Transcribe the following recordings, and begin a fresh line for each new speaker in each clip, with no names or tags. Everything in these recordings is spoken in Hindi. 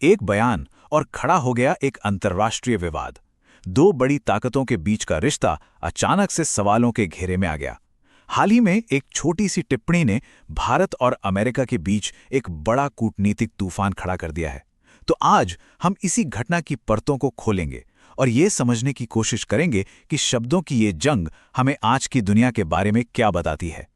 एक बयान और खड़ा हो गया एक अंतर्राष्ट्रीय विवाद। दो बड़ी ताकतों के बीच का रिश्ता अचानक से सवालों के घेरे में आ गया। हाल ही में एक छोटी सी टिप्पणी ने भारत और अमेरिका के बीच एक बड़ा कूटनीतिक तूफान खड़ा कर दिया है। तो आज हम इसी घटना की परतों को खोलेंगे और ये समझने की कोशिश करेंगे कि शब्दों की ये जंग हमें आज की दुनिया के बारे में क्या बताती है।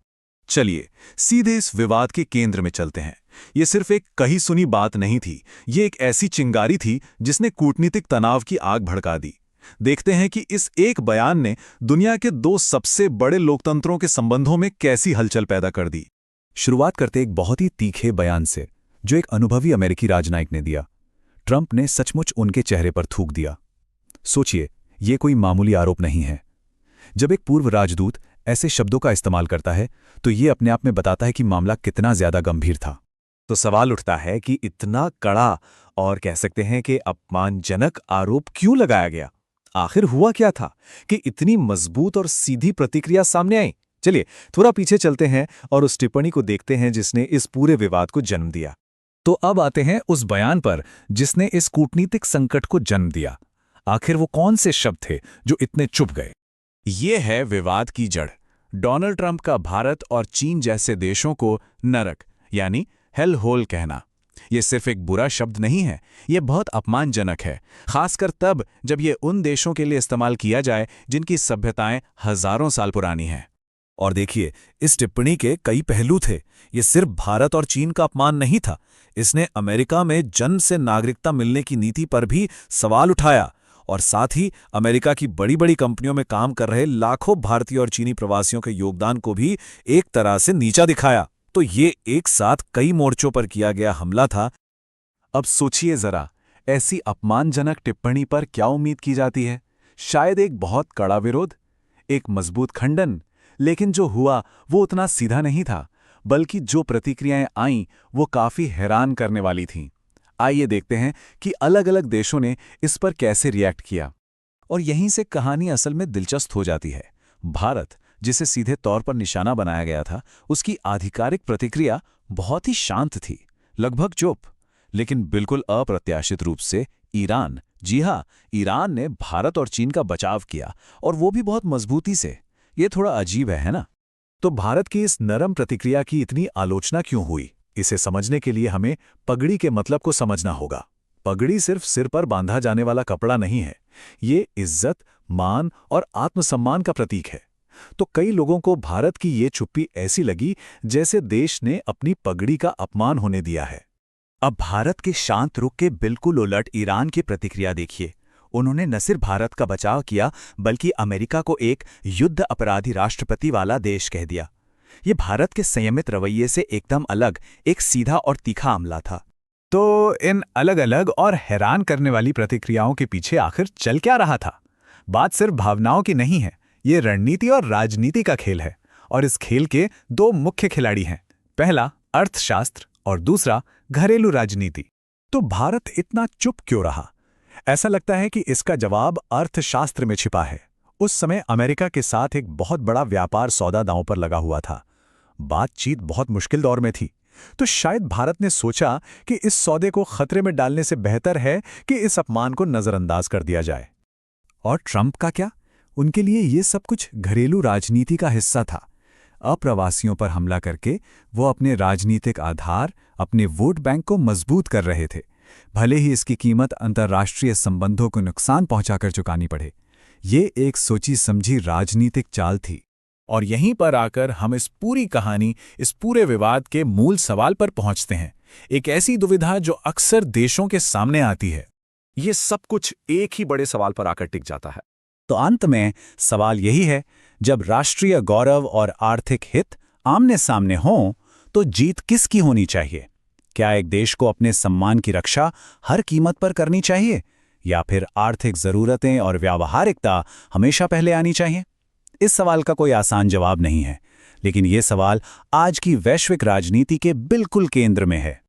चलिए सीधे इस विवाद के केंद्र में चलते हैं। ये सिर्फ एक कही सुनी बात नहीं थी, ये एक ऐसी चिंगारी थी जिसने कूटनीतिक तनाव की आग भड़का दी। देखते हैं कि इस एक बयान ने दुनिया के दो सबसे बड़े लोकतंत्रों के संबंधों में कैसी हलचल पैदा कर दी।
शुरुआत करते एक बहुत ही तीखे बयान से, जो एक अनुभवी अमेरिकी राजनयिक ने दिया। ट्रंप ने सचमुच उनके चेहरे पर थूक दिया। सोचिए, ये कोई मामूली आरोप नहीं है। जब एक पूर्व राजदूत ऐसे शब्दों का इस्तेमाल करता है तो ये अपने आप में बताता है कि मामला कितना ज्यादा गंभीर था।
तो सवाल उठता है कि इतना कड़ा और कह सकते हैं कि अपमानजनक आरोप क्यों लगाया गया? आखिर हुआ क्या था कि इतनी मजबूत और सीधी प्रतिक्रिया सामने आई? चलिए थोड़ा पीछे चलते हैं और उस टिप्पणी को देखते हैं जिसने इस पूरे विवाद को जन्म दिया।
तो अब आते हैं उस बयान पर जिसने इस कूटनीतिक संकट को जन्म दिया। आखिर वो कौन से शब्द थे जो इतने चुभ गए?
ये है विवाद की जड़। डोनाल्ड ट्रंप का भारत और चीन जैसे देशों को नरक यानी हेल होल कहना। ये सिर्फ एक बुरा शब्द नहीं है, ये बहुत अपमानजनक है, खासकर तब जब ये उन देशों के लिए इस्तेमाल किया जाए जिनकी सभ्यताएं हजारों साल पुरानी हैं।
और देखिए, इस टिप्पणी के कई पहलू थे। ये सिर्फ भारत और चीन का अपमान नहीं था, इसने अमेरिका में जन्म से नागरिकता मिलने की नीति पर भी सवाल उठाया और साथ ही अमेरिका की बड़ी बड़ी कंपनियों में काम कर रहे लाखों भारतीय और चीनी प्रवासियों के योगदान को भी एक तरह से नीचा दिखाया। तो ये एक साथ कई मोर्चों पर किया गया हमला था।
अब सोचिए जरा, ऐसी अपमानजनक टिप्पणी पर क्या उम्मीद की जाती है? शायद एक बहुत कड़ा विरोध, एक मजबूत खंडन। लेकिन जो हुआ वो उतना सीधा नहीं था, बल्कि जो प्रतिक्रियाएं आईं वो काफी हैरान करने वाली थीं। आइए देखते हैं कि अलग अलग देशों ने इस पर कैसे रिएक्ट किया। और यहीं से कहानी असल में दिलचस्प हो जाती है। भारत, जिसे सीधे तौर पर निशाना बनाया गया था, उसकी आधिकारिक प्रतिक्रिया बहुत ही शांत थी, लगभग चुप। लेकिन बिल्कुल अप्रत्याशित रूप से ईरान, जी हां, ईरान ने भारत और चीन का बचाव किया, और वो भी बहुत मजबूती से। ये थोड़ा अजीब है ना? तो भारत की इस नरम प्रतिक्रिया की इतनी आलोचना क्यों हुई? इसे समझने के लिए हमें पगड़ी के मतलब को समझना होगा। पगड़ी सिर्फ सिर पर बांधा जाने वाला कपड़ा नहीं है, ये इज्जत, मान और आत्मसम्मान का प्रतीक है। तो कई लोगों को भारत की ये चुप्पी ऐसी लगी जैसे देश ने अपनी पगड़ी का अपमान होने दिया है।
अब भारत के शांत रुख के बिल्कुल उलट ईरान की प्रतिक्रिया देखिए। उन्होंने न सिर्फ भारत का बचाव किया, बल्कि अमेरिका को एक युद्ध अपराधी राष्ट्रपति वाला देश कह दिया। ये भारत के संयमित रवैये से एकदम अलग, एक सीधा और तीखा हमला था। तो इन अलग अलग और हैरान करने वाली प्रतिक्रियाओं के पीछे आखिर चल क्या रहा था? बात सिर्फ भावनाओं की नहीं है, ये रणनीति और राजनीति का खेल है। और इस खेल के दो मुख्य खिलाड़ी हैं, पहला अर्थशास्त्र और दूसरा घरेलू राजनीति। तो भारत इतना चुप क्यों रहा? ऐसा लगता है कि इसका जवाब अर्थशास्त्र में छिपा है। उस समय अमेरिका के साथ एक बहुत बड़ा व्यापार सौदा दांव पर लगा हुआ था। बातचीत बहुत मुश्किल दौर में थी। तो शायद भारत ने सोचा कि इस सौदे को खतरे में डालने से बेहतर है कि इस अपमान को नजरअंदाज कर दिया जाए। और ट्रंप का क्या? उनके लिए ये सब कुछ घरेलू राजनीति का हिस्सा था। अप्रवासियों पर हमला करके वो अपने राजनीतिक आधार, अपने वोट बैंक को मजबूत कर रहे थे, भले ही इसकी कीमत अंतर्राष्ट्रीय संबंधों को नुकसान पहुंचाकर चुकानी पड़े। ये एक सोची समझी राजनीतिक चाल थी। और यहीं पर आकर हम इस पूरी कहानी, इस पूरे विवाद के मूल सवाल पर पहुंचते हैं। एक ऐसी दुविधा जो अक्सर देशों के सामने आती है।
ये सब कुछ एक ही बड़े सवाल पर आकर टिक जाता है।
तो अंत में सवाल यही है, जब राष्ट्रीय गौरव और आर्थिक हित आमने सामने हों तो जीत किसकी होनी चाहिए? क्या एक देश को अपने सम्मान की रक्षा हर कीमत पर करनी चाहिए, या फिर आर्थिक जरूरतें और व्यावहारिकता हमेशा पहले आनी चाहिए? इस सवाल का कोई आसान जवाब नहीं है, लेकिन ये सवाल आज की वैश्विक राजनीति के बिल्कुल केंद्र में है।